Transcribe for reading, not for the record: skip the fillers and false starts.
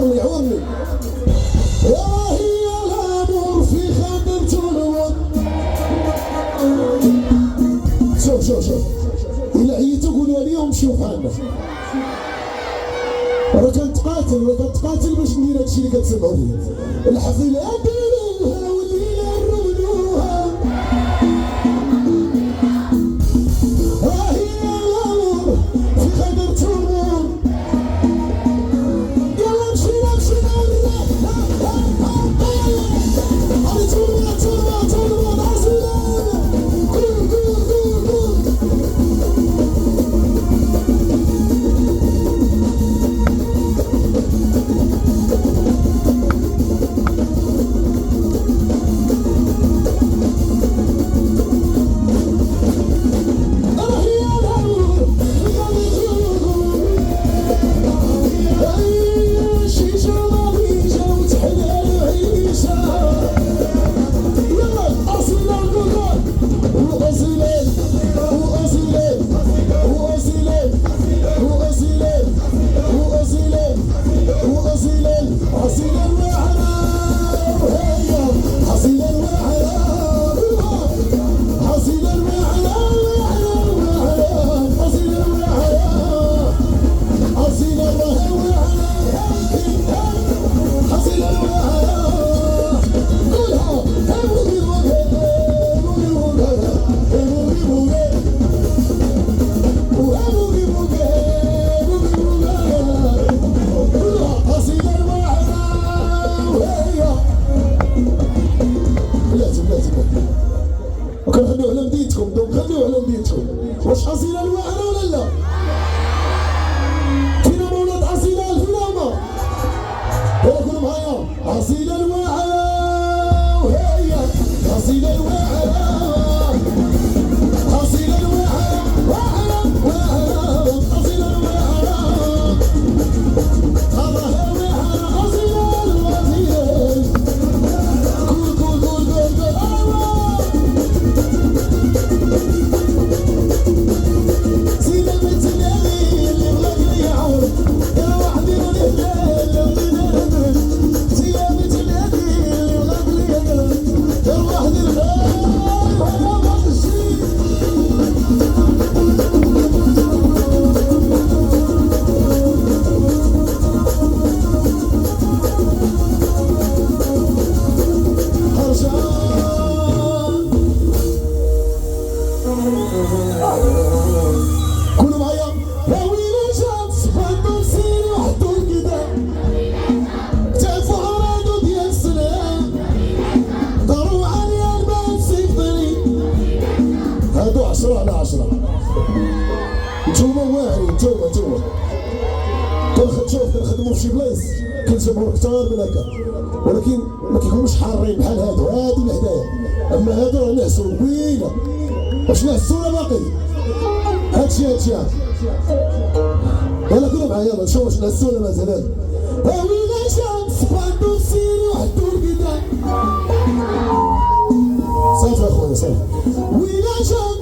عورني يا هي الامور في خاطر الوطن. شوف الى عييتوا قولوا لي ومشيو بحالنا. راه كنتقاتل باش ندير هادشي اللي كتسمعوا فيه. الحفله ديروها والليله نرولوها، ها هي الامور في خاطر الامور. يلا مشينا هادي تورما نهار زوين. وكنخليو على مدينتكم، دونك خليو على مدينتكم. واش أصيلة الواعرة ولا لا؟ فينا مولات أصيلة فينا هما؟ يلا كونوا معايا. أصيلة الواعرة وهي أصيلة الواعرة. أصيلة الواعرة واعرة أصيلة الواعرة. الله واعرة أصيلة الوزيرة. كول زينة بنت النبي اللي بغاك لي عمر. يا وحدي راني هلال زينة بنت النبي اللي بغاك لي عمر. يا وحدي الخير ولا مغشي. كونوا معايا. يا ويلي جات صفاتو لسيري وحدو القدام. تعرفوا عرادو ديال السلام. دارو عليا الباب سيفطني. هادو 10 على 10. نتوما واعرين نتوما. كنخدمو في شي بلايص كنجمعو كتار من هكا، ولكن ما كيكونوش حارين بحال هادو اللي حدايا. اما هادو راه نعسو ويلة. واش نعسو ولا باقي؟ هادشي يلا كونوا معايا. يلا نشوفو واش نعسو ولا مازال. ها ويلي جات صفاتو لسيري وحدو القدام. صافي اخويا صافي. ويلي جات